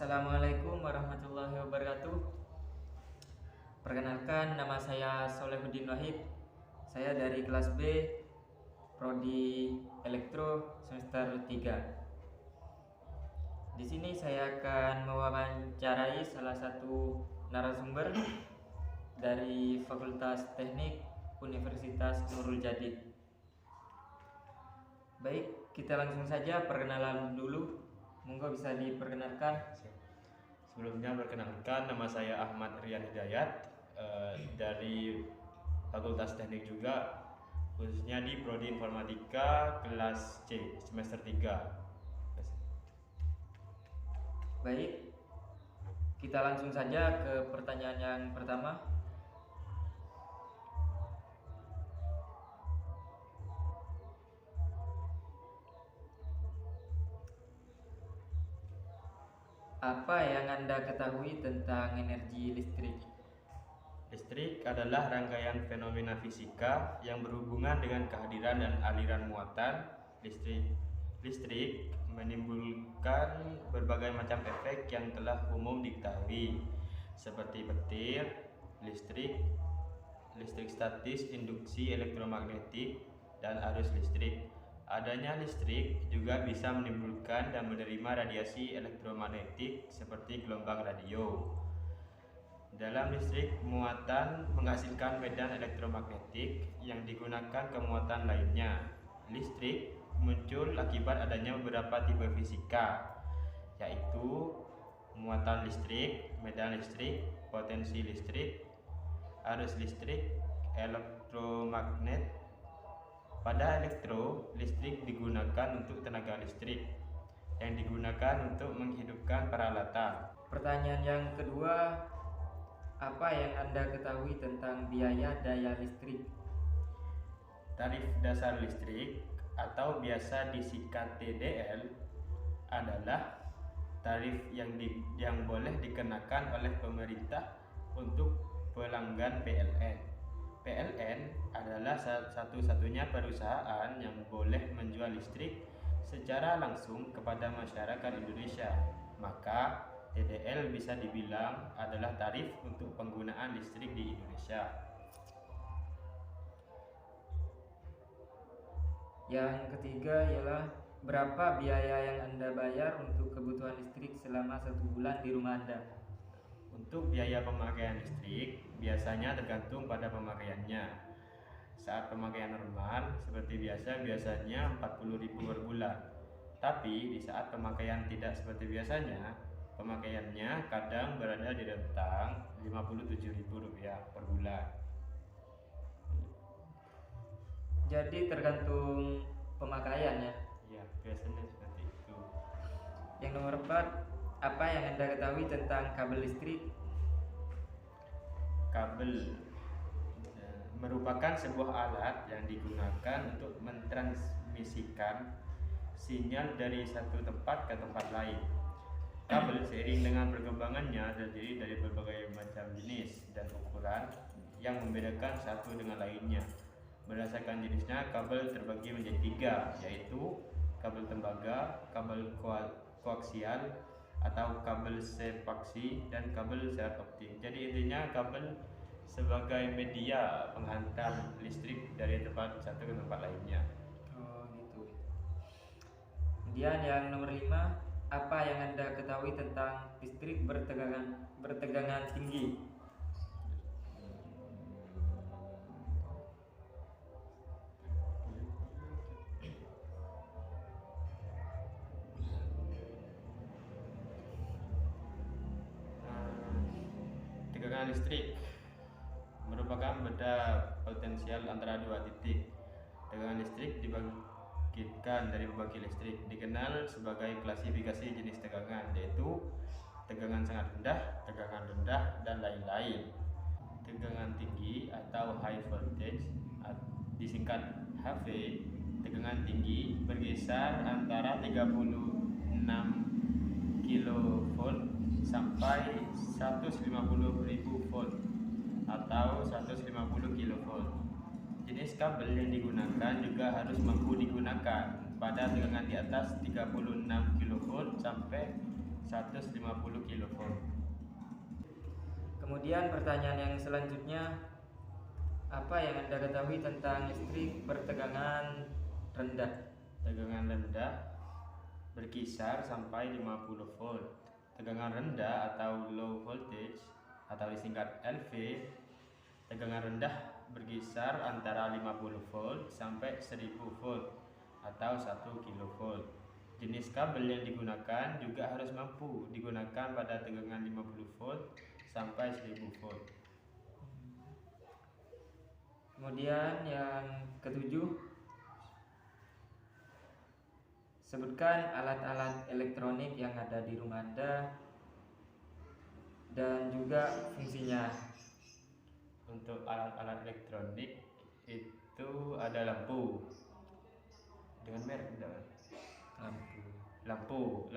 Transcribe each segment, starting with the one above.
Assalamualaikum warahmatullahi wabarakatuh. Perkenalkan, nama saya Solehuddin Wahid. Saya dari kelas B, Prodi Elektro semester 3. Di sini saya akan mewawancarai salah satu narasumber dari Fakultas Teknik Universitas Nurul Jadid. Baik, kita langsung saja perkenalan dulu. Monggo bisa diperkenalkan. Sebelumnya perkenalkan, nama saya Ahmad Rian Hidayat dari Fakultas Teknik juga, khususnya di Prodi Informatika kelas C semester 3. Baik, kita langsung saja ke pertanyaan yang pertama. Apa yang Anda ketahui tentang energi listrik? Listrik adalah rangkaian fenomena fisika yang berhubungan dengan kehadiran dan aliran muatan listrik. Listrik menimbulkan berbagai macam efek yang telah umum diketahui, seperti petir, listrik, listrik statis, induksi elektromagnetik, dan arus listrik. Adanya listrik juga bisa menimbulkan dan menerima radiasi elektromagnetik seperti gelombang radio. Dalam listrik, muatan menghasilkan medan elektromagnetik yang digunakan ke muatan lainnya. Listrik muncul akibat adanya beberapa tipe fisika, yaitu muatan listrik, medan listrik, potensi listrik, arus listrik, elektromagnet. Pada elektro, listrik digunakan untuk tenaga listrik yang digunakan untuk menghidupkan peralatan. Pertanyaan yang kedua, apa yang Anda ketahui tentang biaya daya listrik? Tarif dasar listrik atau biasa disingkat TDL adalah tarif yang boleh dikenakan oleh pemerintah untuk pelanggan PLN. PLN adalah satu-satunya perusahaan yang boleh menjual listrik secara langsung kepada masyarakat Indonesia. Maka TDL bisa dibilang adalah tarif untuk penggunaan listrik di Indonesia. Yang ketiga ialah berapa biaya yang Anda bayar untuk kebutuhan listrik selama 1 bulan di rumah Anda? Untuk biaya pemakaian listrik biasanya tergantung pada pemakaiannya. Saat pemakaian normal seperti biasanya 40.000 per bulan. Tapi di saat pemakaian tidak seperti biasanya, pemakaiannya kadang berada di rentang Rp57.000 per bulan. Jadi tergantung pemakaian ya. Ya, biasanya seperti itu. Yang nomor 4, apa yang Anda ketahui tentang kabel listrik? Kabel merupakan sebuah alat yang digunakan untuk mentransmisikan sinyal dari satu tempat ke tempat lain. Kabel seiring dengan perkembangannya terdiri dari berbagai macam jenis dan ukuran yang membedakan satu dengan lainnya. Berdasarkan jenisnya, kabel terbagi menjadi 3, yaitu kabel tembaga, kabel koaksial atau kabel sepaksi, dan kabel serat optik. Jadi intinya kabel sebagai media penghantar listrik dari tempat satu ke tempat lainnya. Oh gitu. Kemudian yang nomor 5, apa yang Anda ketahui tentang listrik bertegangan tinggi? Tegangan listrik merupakan beda potensial antara dua titik. Tegangan listrik dibangkitkan dari pembangkit listrik, dikenal sebagai klasifikasi jenis tegangan, yaitu tegangan sangat rendah, dan lain-lain. Tegangan tinggi atau high voltage, disingkat HV, tegangan tinggi berkisar antara 36 kV sampai 150.000 volt atau 150 kV. Jenis kabel yang digunakan juga harus mampu digunakan pada tegangan di atas 36 kV sampai 150 kV. Kemudian pertanyaan yang selanjutnya, apa yang Anda ketahui tentang listrik bertegangan rendah? Tegangan rendah berkisar sampai 50 volt. Tegangan rendah atau low voltage atau disingkat LV, tegangan rendah berkisar antara 50 volt sampai 1000 volt atau 1 kV. Jenis kabel yang digunakan juga harus mampu digunakan pada tegangan 50 volt sampai 1000 volt. Kemudian yang ketujuh, sebutkan alat-alat elektronik yang ada di rumah Anda dan juga fungsinya. Untuk alat-alat elektronik itu ada lampu dengan merek tidak? Lampu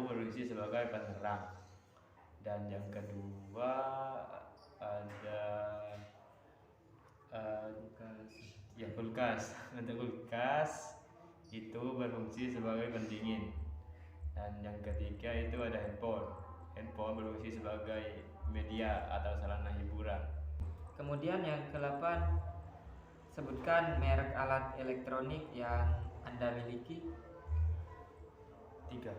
berfungsi sebagai penerang. Dan yang kedua ada kulkas. Untuk kulkas itu berfungsi sebagai pendingin. Dan yang ketiga itu ada handphone berfungsi sebagai media atau sarana hiburan. Kemudian yang ke-8, sebutkan merek alat elektronik yang Anda miliki. 3.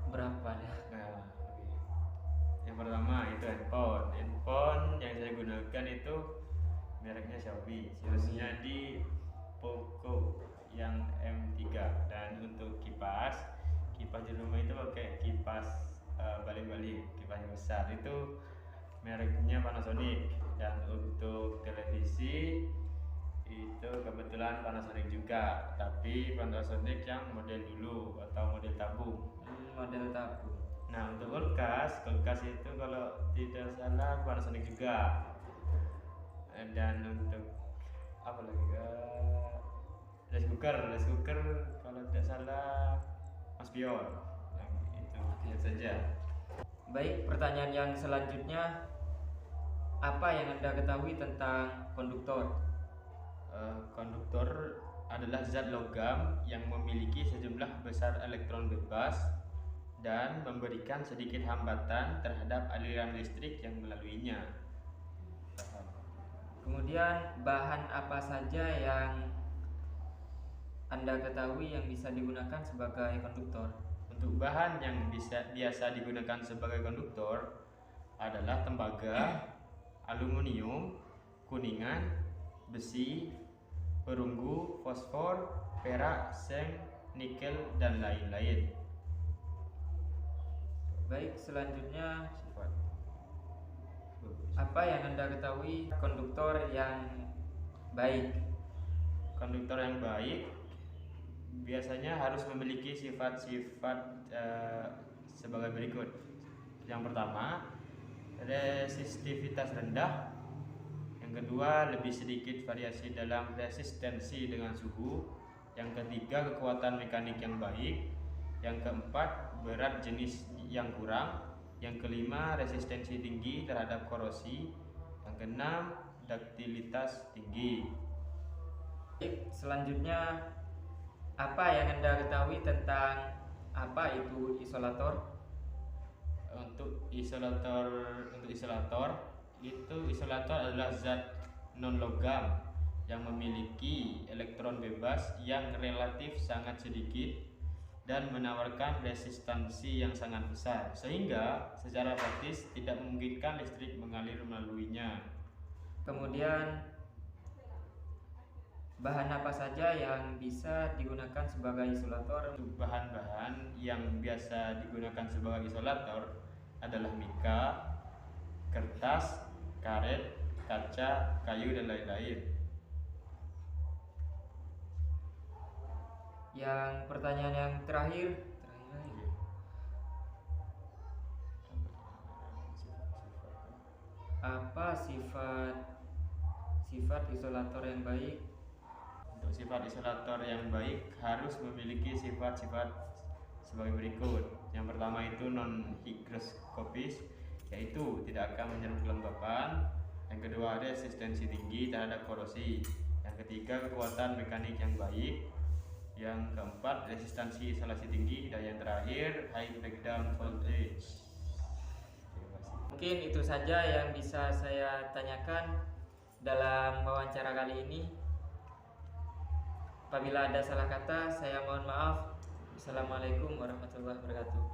Berapa ya? Nah, yang pertama itu handphone yang saya gunakan itu mereknya Xiaomi, seriesnya di Poco yang M3. Dan untuk kipas di rumah itu pakai kipas balik-balik, kipas yang besar itu mereknya Panasonic. Dan untuk televisi itu kebetulan Panasonic juga, tapi Panasonic yang model dulu atau model tabung. Model tabung. Nah, untuk kulkas itu kalau tidak salah Panasonic juga. Dan untuk apa lagi? Rice cooker kalau tidak salah Mas Pion. Itu saja. Baik, pertanyaan yang selanjutnya, apa yang Anda ketahui tentang konduktor? Konduktor adalah zat logam yang memiliki sejumlah besar elektron bebas dan memberikan sedikit hambatan terhadap aliran listrik yang melaluinya. Kemudian bahan apa saja yang Anda ketahui yang bisa digunakan sebagai konduktor? Untuk bahan yang biasa digunakan sebagai konduktor adalah tembaga, aluminium, kuningan, besi, perunggu, fosfor, perak, seng, nikel, dan lain-lain. Baik, selanjutnya, apa yang Anda ketahui konduktor yang baik? Konduktor yang baik biasanya harus memiliki sifat-sifat sebagai berikut. Yang pertama, resistivitas rendah. Yang kedua, lebih sedikit variasi dalam resistensi dengan suhu. Yang ketiga, kekuatan mekanik yang baik. Yang keempat, berat jenis yang kurang. Yang kelima, resistensi tinggi terhadap korosi. Yang keenam, duktilitas tinggi. Selanjutnya, apa yang Anda ketahui tentang apa itu isolator? Untuk isolator adalah zat non logam yang memiliki elektron bebas yang relatif sangat sedikit dan menawarkan resistansi yang sangat besar, sehingga secara praktis tidak memungkinkan listrik mengalir melaluinya. Kemudian bahan apa saja yang bisa digunakan sebagai isolator? Untuk bahan-bahan yang biasa digunakan sebagai isolator adalah mika, kertas, karet, kaca, kayu, dan lain-lain. Yang pertanyaan yang terakhir, apa sifat isolator yang baik? Untuk sifat isolator yang baik harus memiliki sifat-sifat sebagai berikut. Yang pertama itu non-higroskopis, yaitu tidak akan menyerap kelembapan. Yang kedua, resistensi tinggi terhadap korosi. Yang ketiga, kekuatan mekanik yang baik. Yang keempat, resistansi isolasi tinggi. Dan yang terakhir, high breakdown voltage. Terima kasih. Mungkin itu saja yang bisa saya tanyakan dalam wawancara kali ini. Apabila ada salah kata, saya mohon maaf. Assalamualaikum warahmatullahi wabarakatuh.